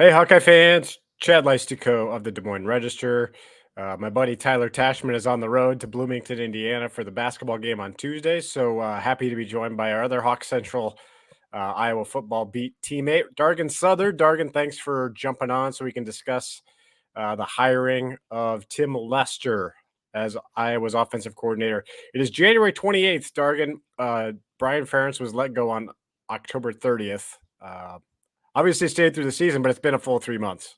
Hey, Hawkeye fans, Chad Leistikow of the Des Moines Register. My buddy Tyler Tashman is on the road to Bloomington, Indiana for the basketball game on Tuesday. So happy to be joined by our other Hawk Central Iowa football beat teammate, Dargan Southard. Dargan, thanks for jumping on so we can discuss the hiring of Tim Lester as Iowa's offensive coordinator. It is January 28th, Dargan. Brian Ferentz was let go on October 30th. Obviously stayed through the season, but it's been a full 3 months.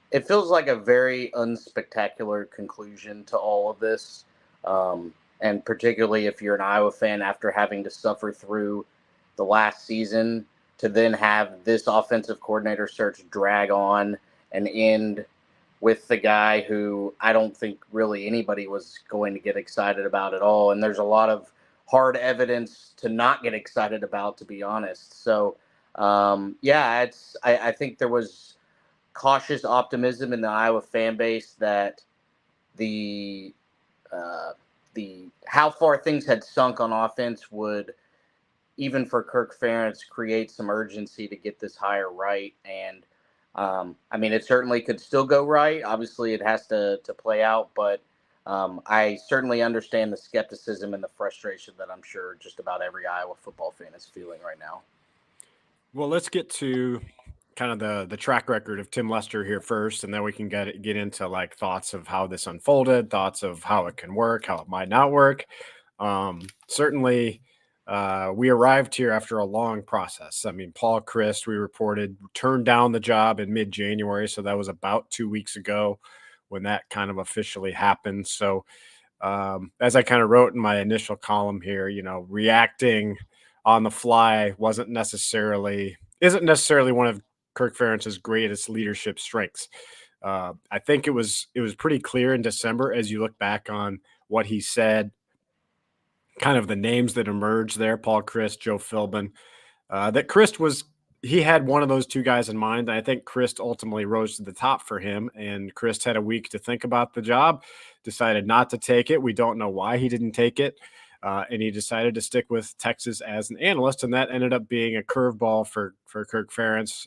It feels like a very unspectacular conclusion to all of this. And particularly if you're an Iowa fan after having to suffer through the last season to then have this offensive coordinator search drag on and end with the guy who I don't think really anybody was going to get excited about at all. And there's a lot of hard evidence to not get excited about, to be honest. So, I think there was cautious optimism in the Iowa fan base that the how far things had sunk on offense would, even for Kirk Ferentz, create some urgency to get this hire right. And it certainly could still go right. Obviously, it has to play out, but I certainly understand the skepticism and the frustration that I'm sure just about every Iowa football fan is feeling right now. Well, let's get to kind of the track record of Tim Lester here first, and then we can get into like thoughts of how this unfolded, thoughts of how it can work, how it might not work. Certainly, we arrived here after a long process. I mean, Paul Christ, we reported, turned down the job in mid-January, so that was about 2 weeks ago when that kind of officially happened. So, as I kind of wrote in my initial column here, reacting on the fly isn't necessarily one of Kirk Ferentz's greatest leadership strengths. I think it was pretty clear in December as you look back on what he said, kind of the names that emerged there, Paul Christ, Joe Philbin, that Christ he had one of those two guys in mind. I think Christ ultimately rose to the top for him, and Christ had a week to think about the job, decided not to take it. We don't know why he didn't take it. And he decided to stick with Texas as an analyst, and that ended up being a curveball for Kirk Ferentz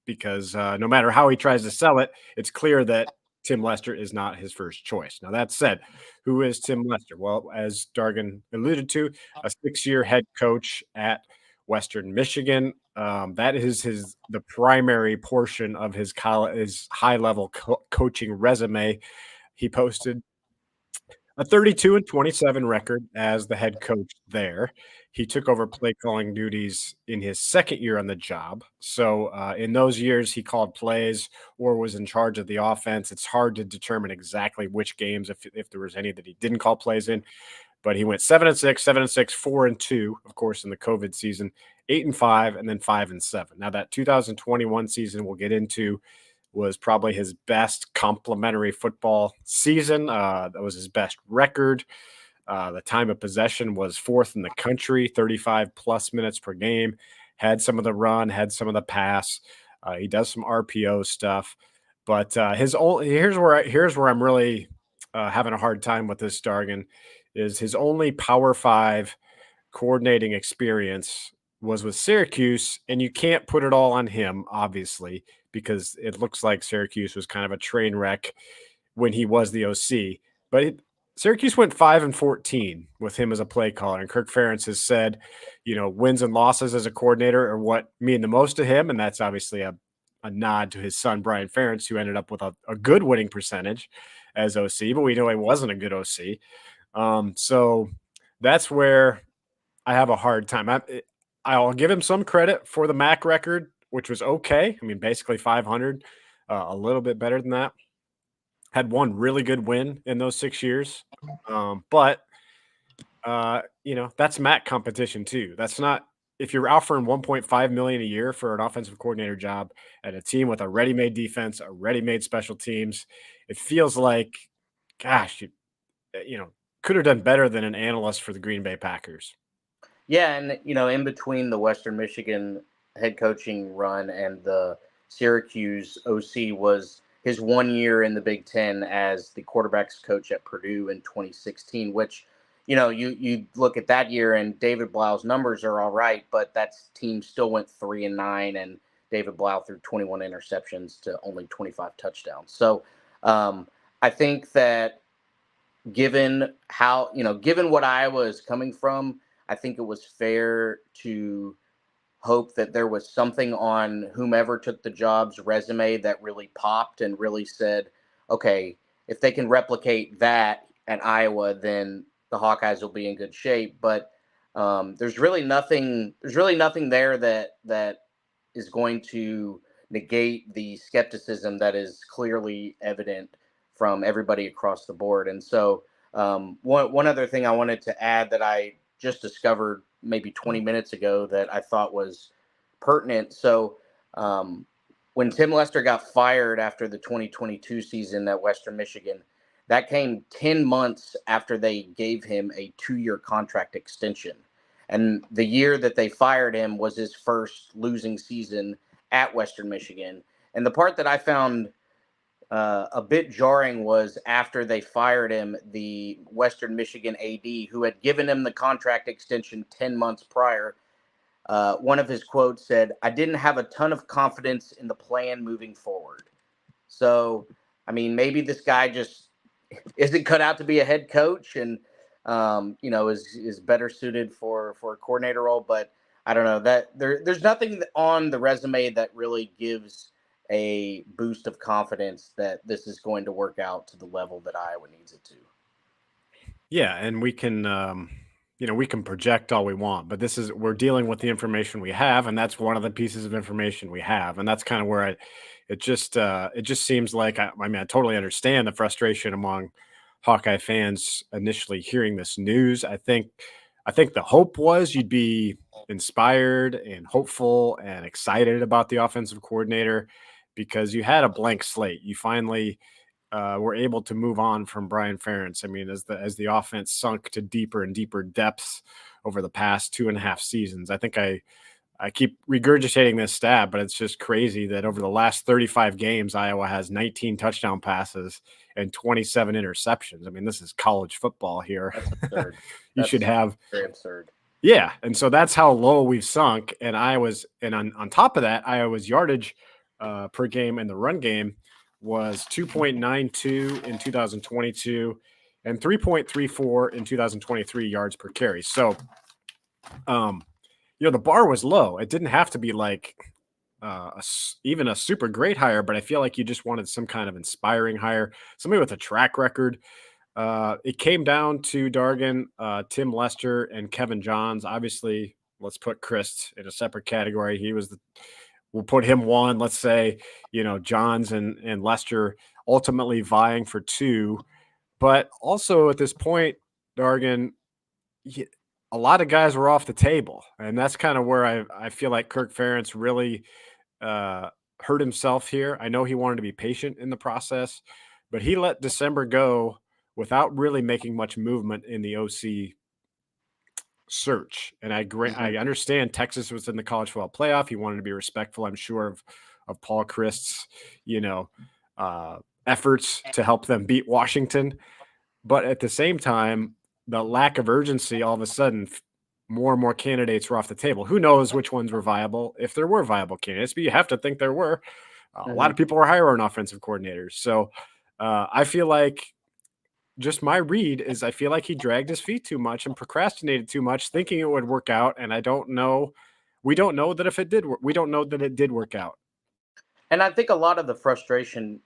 because no matter how he tries to sell it, it's clear that Tim Lester is not his first choice. Now, that said, who is Tim Lester? Well, as Dargan alluded to, a 6-year head coach at Western Michigan. That is the primary portion of his high-level coaching resume. He posted a 32-27 record as the head coach there. He took over play calling duties in his second year on the job. So in those years, he called plays or was in charge of the offense. It's hard to determine exactly which games, if there was any that he didn't call plays in. But he went 7-6, 7-6, 4-2, of course, in the COVID season, 8-5, and then 5-7. Now that 2021 season we'll get into was probably his best complimentary football season. That was his best record. The time of possession was fourth in the country, 35 plus minutes per game. Had some of the run, had some of the pass. He does some RPO stuff, but here's where I'm really having a hard time with this, Dargan, is his only Power 5 coordinating experience was with Syracuse, and you can't put it all on him, obviously, because it looks like Syracuse was kind of a train wreck when he was the OC. But Syracuse went 5-14 with him as a play caller, and Kirk Ferentz has said, wins and losses as a coordinator are what mean the most to him, and that's obviously a nod to his son Brian Ferentz, who ended up with a good winning percentage as OC, but we know he wasn't a good OC. So that's where I have a hard time. I'll give him some credit for the MAC record, which was okay. I mean, basically 500, a little bit better than that. Had one really good win in those 6 years. But that's MAC competition too. That's not, if you're offering $1.5 million a year for an offensive coordinator job at a team with a ready-made defense, a ready-made special teams, it feels like, gosh, you could have done better than an analyst for the Green Bay Packers. Yeah, and in between the Western Michigan head coaching run and the Syracuse OC was his 1 year in the Big Ten as the quarterbacks coach at Purdue in 2016, which, you look at that year and David Blau's numbers are all right, but that team still went 3-9 and David Blau threw 21 interceptions to only 25 touchdowns. So I think that given what Iowa is coming from, I think it was fair to hope that there was something on whomever took the job's resume that really popped and really said, okay, if they can replicate that at Iowa, then the Hawkeyes will be in good shape. But there's really nothing there that is going to negate the skepticism that is clearly evident from everybody across the board. And so one other thing I wanted to add that I just discovered maybe 20 minutes ago that I thought was pertinent. So when Tim Lester got fired after the 2022 season at Western Michigan, that came 10 months after they gave him a 2-year contract extension. And the year that they fired him was his first losing season at Western Michigan. And the part that I found a bit jarring was after they fired him, the Western Michigan AD, who had given him the contract extension 10 months prior, one of his quotes said, "I didn't have a ton of confidence in the plan moving forward." So, I mean, maybe this guy just isn't cut out to be a head coach and, is better suited for a coordinator role. But I don't know that there's nothing on the resume that really gives a boost of confidence that this is going to work out to the level that Iowa needs it to. Yeah, and we can we can project all we want, but we're dealing with the information we have, and that's one of the pieces of information we have, and that's kind of where it just seems like I totally understand the frustration among Hawkeye fans initially hearing this news. I think the hope was you'd be inspired and hopeful and excited about the offensive coordinator because you had a blank slate. You finally were able to move on from Brian Ferentz. I mean, as the offense sunk to deeper and deeper depths over the past 2.5 seasons, I think I keep regurgitating this stat, but it's just crazy that over the last 35 games, Iowa has 19 touchdown passes and 27 interceptions. I mean, this is college football here. That's absurd. You should have very absurd. Yeah, and so that's how low we've sunk. And on top of that, Iowa's yardage per game in the run game was 2.92 in 2022 and 3.34 in 2023 yards per carry. So, the bar was low. It didn't have to be like even a super great hire, but I feel like you just wanted some kind of inspiring hire, somebody with a track record. It came down to Dargan, Tim Lester, and Kevin Johns. Obviously, let's put Chris in a separate category. We'll put him one. Let's say, Johns and Lester ultimately vying for 2. But also at this point, Dargan, a lot of guys were off the table. And that's kind of where I feel like Kirk Ferentz really hurt himself here. I know he wanted to be patient in the process, but he let December go without really making much movement in the OC search. And I understand Texas was in the college football playoff. He wanted to be respectful, I'm sure, of Paul Christ's, efforts to help them beat Washington. But at the same time, the lack of urgency, all of a sudden, more and more candidates were off the table. Who knows which ones were viable, if there were viable candidates, but you have to think there were. A lot of people were hiring offensive coordinators. So I feel like just my read is I feel like he dragged his feet too much and procrastinated too much, thinking it would work out. And I don't know. We don't know that if it did work. We don't know that it did work out. And I think a lot of the frustration,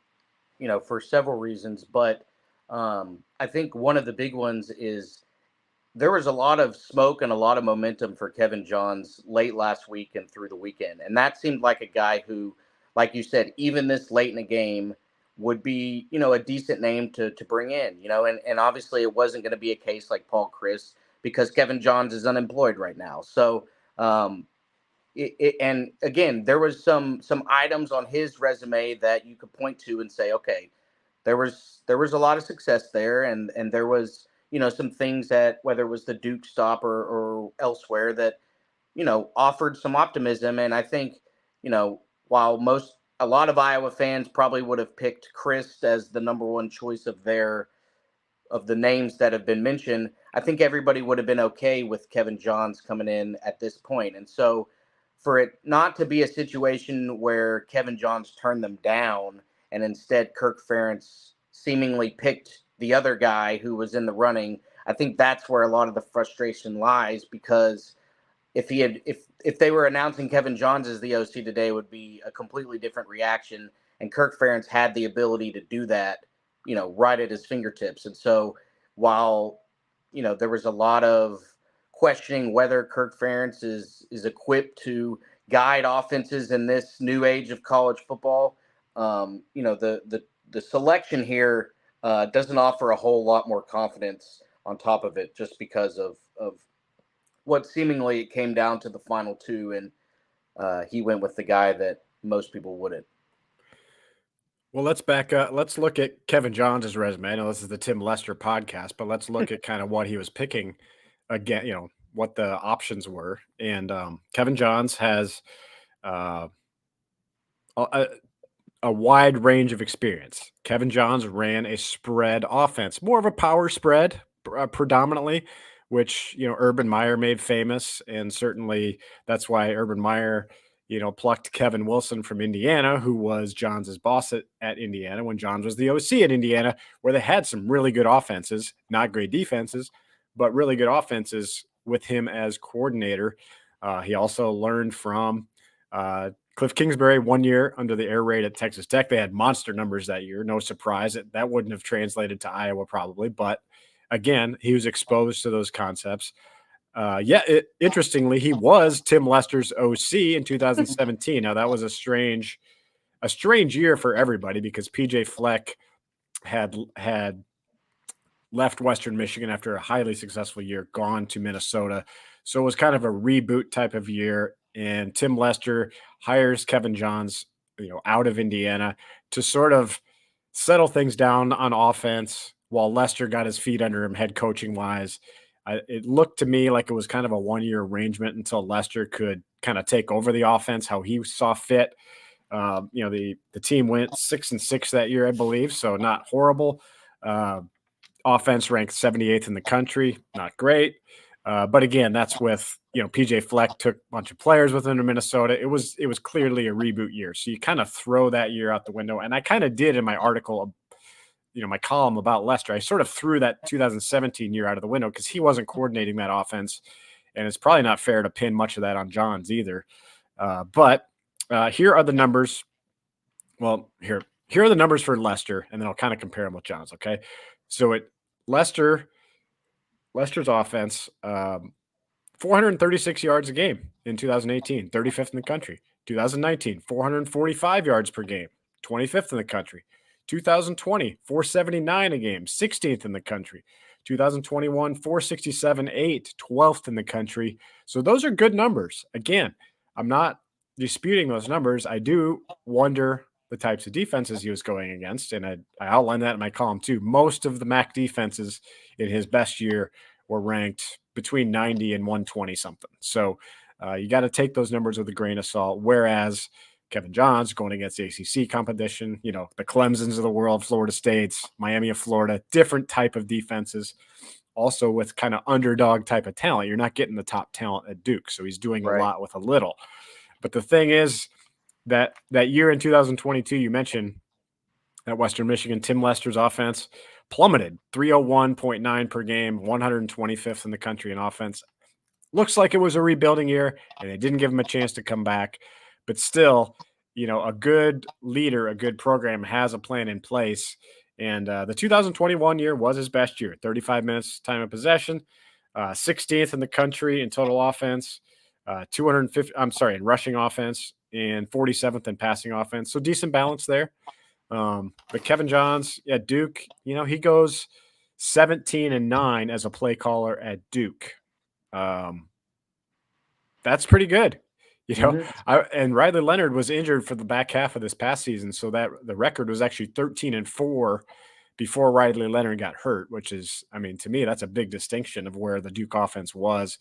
for several reasons, but I think one of the big ones is there was a lot of smoke and a lot of momentum for Kevin Johns late last week and through the weekend. And that seemed like a guy who, like you said, even this late in the game, would be, a decent name to bring in, and obviously it wasn't going to be a case like Paul Chris because Kevin Johns is unemployed right now. So, and again, there was some items on his resume that you could point to and say, okay, there was a lot of success there. And there was, some things that whether it was the Duke stop or elsewhere that, offered some optimism. And I think, while a lot of Iowa fans probably would have picked Chris as the number one choice of the names that have been mentioned, I think everybody would have been okay with Kevin Johns coming in at this point. And so for it not to be a situation where Kevin Johns turned them down and instead Kirk Ferentz seemingly picked the other guy who was in the running, I think that's where a lot of the frustration lies, because if they were announcing Kevin Johns as the OC today, it would be a completely different reaction. And Kirk Ferentz had the ability to do that, right at his fingertips. And so while, there was a lot of questioning whether Kirk Ferentz is equipped to guide offenses in this new age of college football, the selection here doesn't offer a whole lot more confidence on top of it, just because of what seemingly it came down to the final two, and he went with the guy that most people wouldn't. Well, let's back up. Let's look at Kevin Johns' resume. I know this is the Tim Lester podcast, but let's look at kind of what he was picking again, what the options were. And Kevin Johns has a wide range of experience. Kevin Johns ran a spread offense, more of a power spread predominantly, which, Urban Meyer made famous. And certainly that's why Urban Meyer, plucked Kevin Wilson from Indiana, who was Johns' boss at Indiana when Johns was the OC at Indiana, where they had some really good offenses, not great defenses, but really good offenses with him as coordinator. He also learned from Cliff Kingsbury 1 year under the air raid at Texas Tech. They had monster numbers that year. No surprise. That wouldn't have translated to Iowa probably, but again, he was exposed to those concepts. Interestingly, he was Tim Lester's OC in 2017. Now, that was a strange year for everybody, because PJ Fleck had left Western Michigan after a highly successful year, gone to Minnesota. So it was kind of a reboot type of year. And Tim Lester hires Kevin Johns, out of Indiana to sort of settle things down on offense while Lester got his feet under him head coaching wise. It looked to me like it was kind of a 1-year arrangement until Lester could kind of take over the offense how he saw fit. The team went 6-6 that year, I believe, so not horrible. Offense ranked 78th in the country, not great. But again, that's with, PJ Fleck took a bunch of players with him to Minnesota. It was clearly a reboot year. So you kind of throw that year out the window. And I kind of did in my article, my column about Lester. I sort of threw that 2017 year out of the window because he wasn't coordinating that offense. And it's probably not fair to pin much of that on Johns either. But here are the numbers. Well, here are the numbers for Lester, and then I'll kind of compare them with Johns. Okay. So Lester's offense, 436 yards a game in 2018, 35th in the country. 2019, 445 yards per game, 25th in the country. 2020, 479 a game, 16th in the country. 2021, 467.8, 12th in the country. So those are good numbers. Again, I'm not disputing those numbers. I do wonder the types of defenses he was going against, and I outlined that in my column too. Most of the MAC defenses in his best year were ranked between 90 and 120 something. So you got to take those numbers with a grain of salt, whereas Kevin Johns going against the ACC competition, the Clemsons of the world, Florida States, Miami of Florida, different type of defenses, also with kind of underdog type of talent. You're not getting the top talent at Duke, so he's doing a lot with a little. But the thing is that year in 2022, you mentioned at Western Michigan, Tim Lester's offense plummeted 301.9 per game, 125th in the country in offense. Looks like it was a rebuilding year, and they didn't give him a chance to come back. But still, a good leader, a good program has a plan in place. And the 2021 year was his best year, 35 minutes time of possession, 16th in the country in total offense, 250, in rushing offense, and 47th in passing offense. So decent balance there. But Kevin Johns at Duke, he goes 17-9 as a play caller at Duke. That's pretty good. And Riley Leonard was injured for the back half of this past season, so that the record was actually 13-4 before Riley Leonard got hurt, which is, to me, that's a big distinction of where the Duke offense was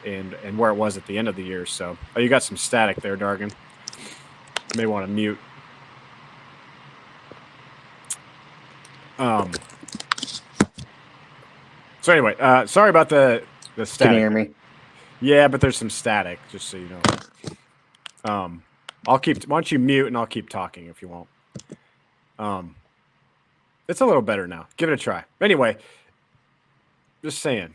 and where it was at the end of the year. So, you got some static there, Dargan. You may want to mute. So anyway, sorry about the static. Can you hear me? Yeah, but there's some static, just so you know. Why don't you mute and I'll keep talking if you won't. It's a little better now. Give it a try. Anyway, just saying.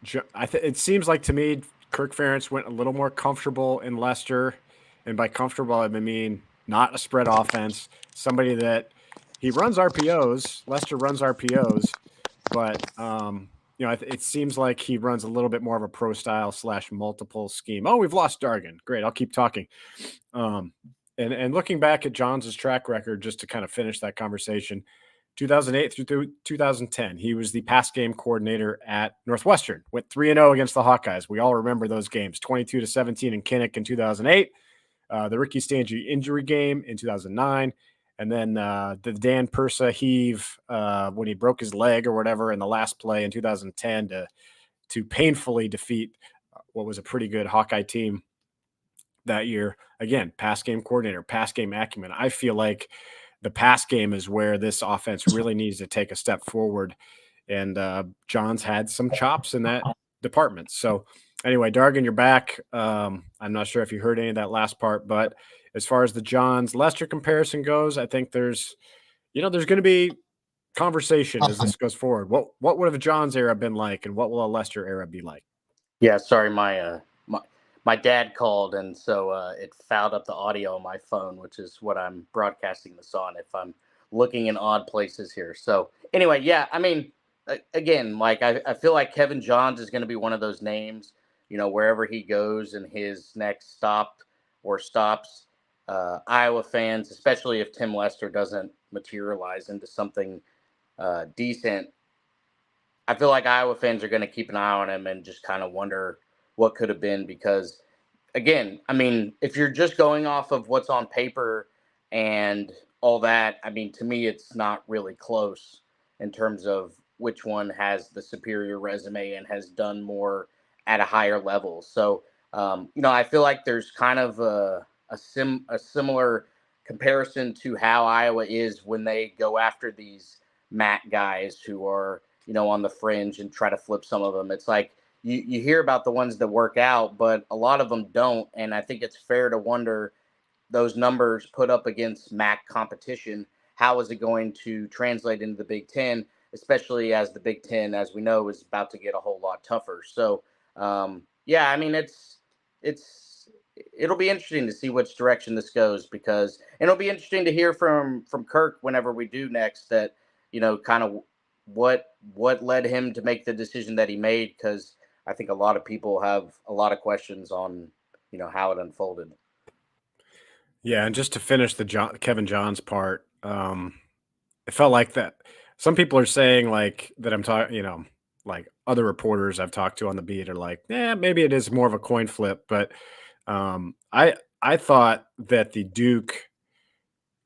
It seems like to me Kirk Ferentz went a little more comfortable in Leicester, and by comfortable I mean not a spread offense. Somebody that he runs RPOs. Leicester runs RPOs, but it seems like he runs a little bit more of a pro style / multiple scheme. Oh, we've lost Dargan. Great, I'll keep talking. And looking back at Johns' track record, just to kind of finish that conversation, 2008 through 2010, he was the pass game coordinator at Northwestern. Went 3-0 against the Hawkeyes. We all remember those games: 22-17 in Kinnick in 2008, the Ricky Stangi injury game in 2009, and then the Dan Persa heave when he broke his leg or whatever in the last play in 2010 to painfully defeat what was a pretty good Hawkeye team that year. Again, pass game coordinator, pass game acumen. I feel like the pass game is where this offense really needs to take a step forward. And John's had some chops in that department. So anyway, Dargan, you're back. I'm not sure if you heard any of that last part, but as far as the Johns Leicester comparison goes, I think there's going to be conversation as this goes forward. What would have a Johns era been like, and what will a Leicester era be like? Yeah, sorry, my dad called, and so it fouled up the audio on my phone, which is what I'm broadcasting this on if I'm looking in odd places here. So anyway, yeah, I mean, again, like I feel like Kevin Johns is going to be one of those names, wherever he goes in his next stop or stops, Iowa fans, especially if Tim Lester doesn't materialize into something decent, I feel like Iowa fans are going to keep an eye on him and just kind of wonder what could have been, because again, I mean, if you're just going off of what's on paper and all that, I mean, to me, it's not really close in terms of which one has the superior resume and has done more at a higher level. So, I feel like there's kind of a similar comparison to how Iowa is when they go after these MAC guys who are, on the fringe and try to flip some of them. It's like, you hear about the ones that work out, but a lot of them don't. And I think it's fair to wonder, those numbers put up against MAC competition, how is it going to translate into the Big Ten, especially as the Big Ten, as we know, is about to get a whole lot tougher. So, yeah, I mean, it'll be interesting to see which direction this goes, and it'll be interesting to hear from Kirk whenever we do next, that, kind of what led him to make the decision that he made, because I think a lot of people have a lot of questions on, how it unfolded. Yeah, and just to finish the Kevin Johns part, it felt like that. Some people are saying like that I'm talking, like other reporters I've talked to on the beat are like, maybe it is more of a coin flip. But I thought that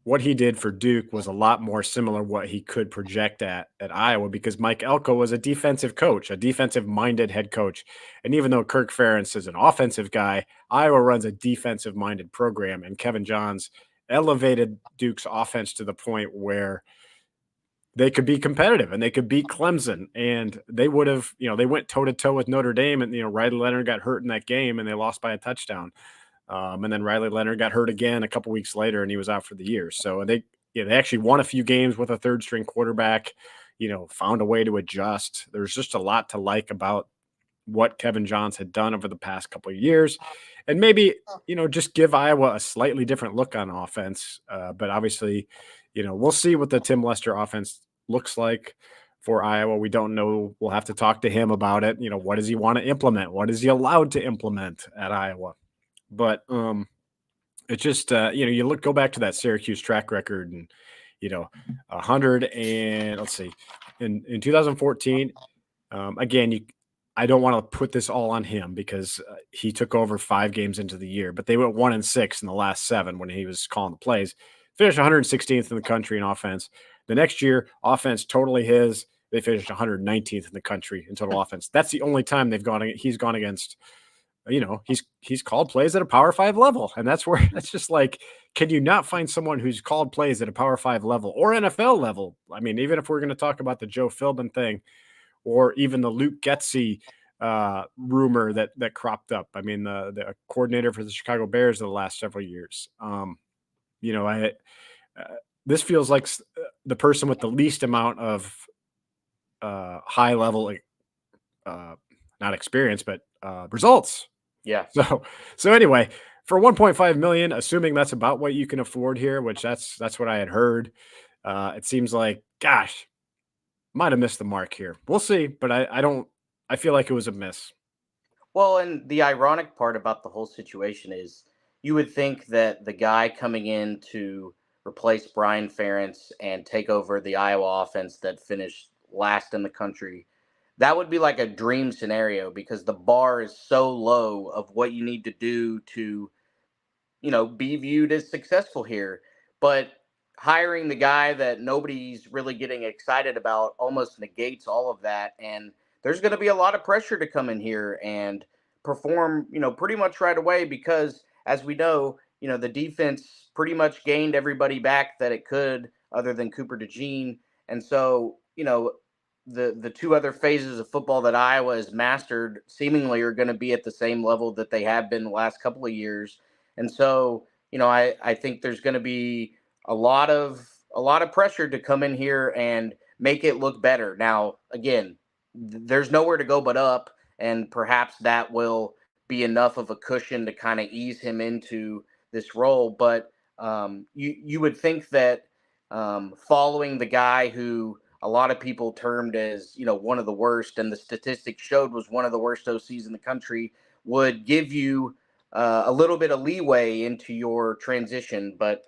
what he did for Duke was a lot more similar what he could project at Iowa, because Mike Elko was a defensive coach, a defensive-minded head coach. And even though Kirk Ferentz is an offensive guy, Iowa runs a defensive-minded program, and Kevin Johns elevated Duke's offense to the point where they could be competitive and they could beat Clemson, and they would have, they went toe-to-toe with Notre Dame, and, Riley Leonard got hurt in that game and they lost by a touchdown. And then Riley Leonard got hurt again a couple weeks later, and he was out for the year. So they actually won a few games with a third-string quarterback, found a way to adjust. There's just a lot to like about what Kevin Johns had done over the past couple of years, and maybe, just give Iowa a slightly different look on offense. But obviously, we'll see what the Tim Lester offense looks like for Iowa. We don't know. We'll have to talk to him about it. What does he want to implement? What is he allowed to implement at Iowa? But it's just you go back to that Syracuse track record, and 100, and let's see, in 2014, again, I don't want to put this all on him because he took over 5 games into the year, but they went 1-6 in the last 7 when he was calling the plays. Finished 116th in the country in offense. The next year, offense totally his. They finished 119th in the country in total offense. That's the only time he's gone against. He's called plays at a Power 5 level, and that's just like, can you not find someone who's called plays at a Power 5 level or NFL level? I mean, even if we're going to talk about the Joe Philbin thing, or even the Luke Getsy rumor that cropped up. I mean, the coordinator for the Chicago Bears of the last several years. This feels like the person with the least amount of high level, not experience, but results. Yeah. So anyway, for 1.5 million, assuming that's about what you can afford here, which that's what I had heard. It seems like, gosh, might have missed the mark here. We'll see, but I feel like it was a miss. Well, and the ironic part about the whole situation is you would think that the guy coming in to replace Brian Ferentz and take over the Iowa offense that finished last in the country, that would be like a dream scenario because the bar is so low of what you need to do to be viewed as successful here. But hiring the guy that nobody's really getting excited about almost negates all of that. And there's going to be a lot of pressure to come in here and perform, pretty much right away because, as we know, the defense pretty much gained everybody back that it could, other than Cooper DeJean. And so, the two other phases of football that Iowa has mastered seemingly are going to be at the same level that they have been the last couple of years. And so, I think there's going to be a lot of pressure to come in here and make it look better. Now, again, there's nowhere to go but up, and perhaps that will be enough of a cushion to kind of ease him into this role. But you would think that following the guy who a lot of people termed as one of the worst, and the statistics showed was one of the worst OCs in the country, would give you a little bit of leeway into your transition, but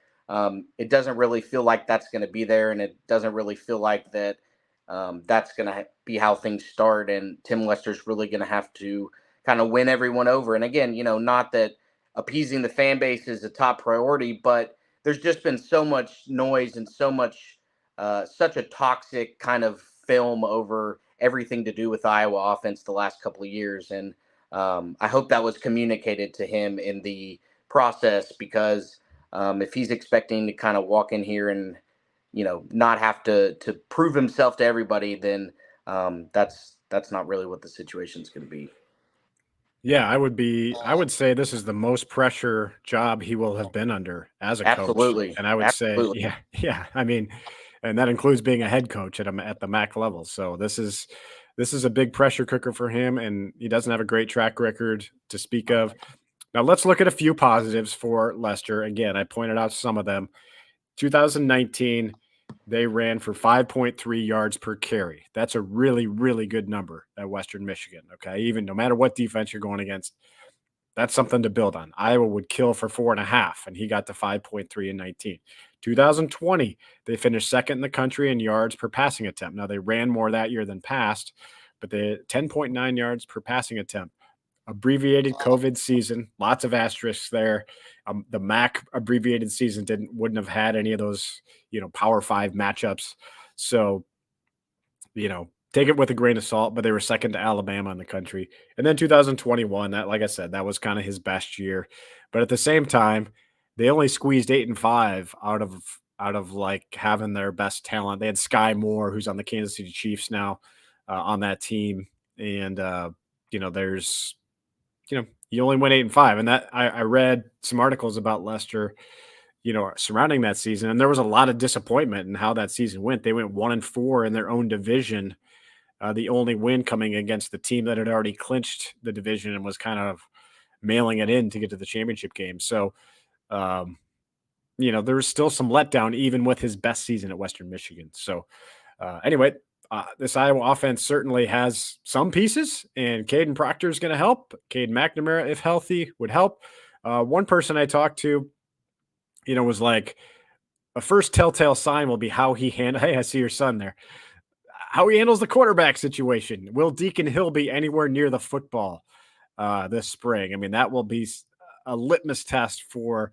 it doesn't really feel like that's going to be there, and it doesn't really feel like that that's going to be how things start, and Tim Lester's really going to have to kind of win everyone over. And again, not that appeasing the fan base is a top priority, but there's just been so much noise and such a toxic kind of film over everything to do with Iowa offense the last couple of years. And I hope that was communicated to him in the process, because if he's expecting to kind of walk in here and, not have to prove himself to everybody, then that's not really what the situation's going to be. Yeah, I would say this is the most pressure job he will have been under as a coach. Absolutely. And I would say, yeah. I mean, and that includes being a head coach at the MAC level. So this is a big pressure cooker for him, and he doesn't have a great track record to speak of. Now let's look at a few positives for Lester. Again, I pointed out some of them. 2019, they ran for 5.3 yards per carry. That's a really, really good number at Western Michigan. Okay. Even no matter what defense you're going against, that's something to build on. Iowa would kill for 4.5, and he got to 5.3 in 19. 2020, they finished second in the country in yards per passing attempt. Now, they ran more that year than passed, but they 10.9 yards per passing attempt. Abbreviated COVID season, lots of asterisks there. The MAC abbreviated season wouldn't have had any of those, Power 5 matchups. So, take it with a grain of salt, but they were second to Alabama in the country. And then 2021, that, like I said, that was kind of his best year. But at the same time, they only squeezed 8 and 5 out of like having their best talent. They had Sky Moore, who's on the Kansas City Chiefs now, on that team. And, there's, you only went 8 and 5. And that I read some articles about Lester, surrounding that season. And there was a lot of disappointment in how that season went. They went 1 and 4 in their own division. The only win coming against the team that had already clinched the division and was kind of mailing it in to get to the championship game. So, there was still some letdown even with his best season at Western Michigan. So, anyway, this Iowa offense certainly has some pieces, and Caden Proctor is going to help. Cade McNamara, if healthy, would help. One person I talked to, was like, a first telltale sign will be how he handles. Hey, I see your son there. How he handles the quarterback situation. Will Deacon Hill be anywhere near the football this spring? I mean, that will be a litmus test for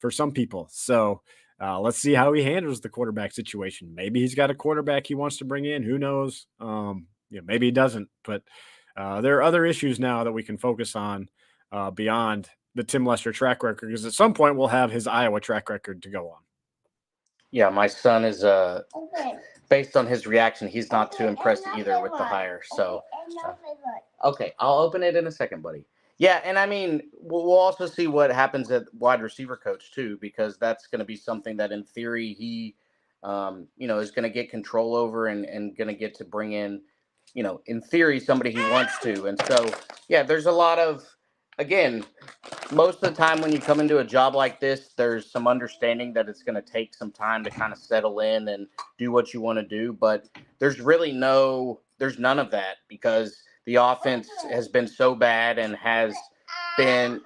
some people. So let's see how he handles the quarterback situation. Maybe he's got a quarterback he wants to bring in. Who knows? Maybe he doesn't. But there are other issues now that we can focus on beyond the Tim Lester track record, because at some point we'll have his Iowa track record to go on. Yeah, my son is based on his reaction, he's not too impressed either with the hire. So, okay, I'll open it in a second, buddy. Yeah, and I mean, we'll also see what happens at wide receiver coach too, because that's going to be something that, in theory, he, is going to get control over and going to get to bring in, in theory, somebody he wants to. And so, yeah, there's a lot of, again, most of the time when you come into a job like this, there's some understanding that it's going to take some time to kind of settle in and do what you want to do. But there's none of that, because the offense has been so bad and has been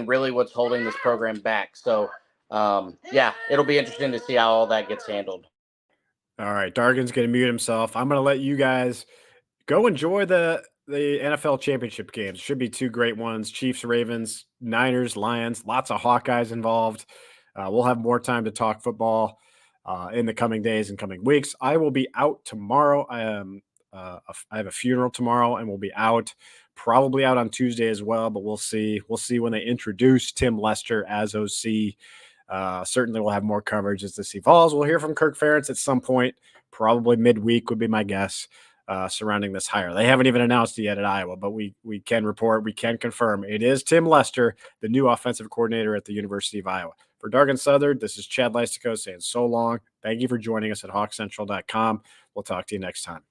really what's holding this program back. So, yeah, it'll be interesting to see how all that gets handled. All right, Dargan's going to mute himself. I'm going to let you guys go enjoy the NFL championship games. Should be two great ones: Chiefs, Ravens, Niners, Lions. Lots of Hawkeyes involved. We'll have more time to talk football in the coming days and coming weeks. I will be out tomorrow. I have a funeral tomorrow, and we'll be out, probably out on Tuesday as well. But we'll see. We'll see when they introduce Tim Lester as OC. Certainly, we'll have more coverage as this evolves. We'll hear from Kirk Ferentz at some point, probably midweek would be my guess. Surrounding this hire. They haven't even announced it yet at Iowa, but we can report, we can confirm it is Tim Lester, the new offensive coordinator at the University of Iowa. For Dargan Southard, this is Chad Leistikow saying so long. Thank you for joining us at hawkcentral.com. We'll talk to you next time.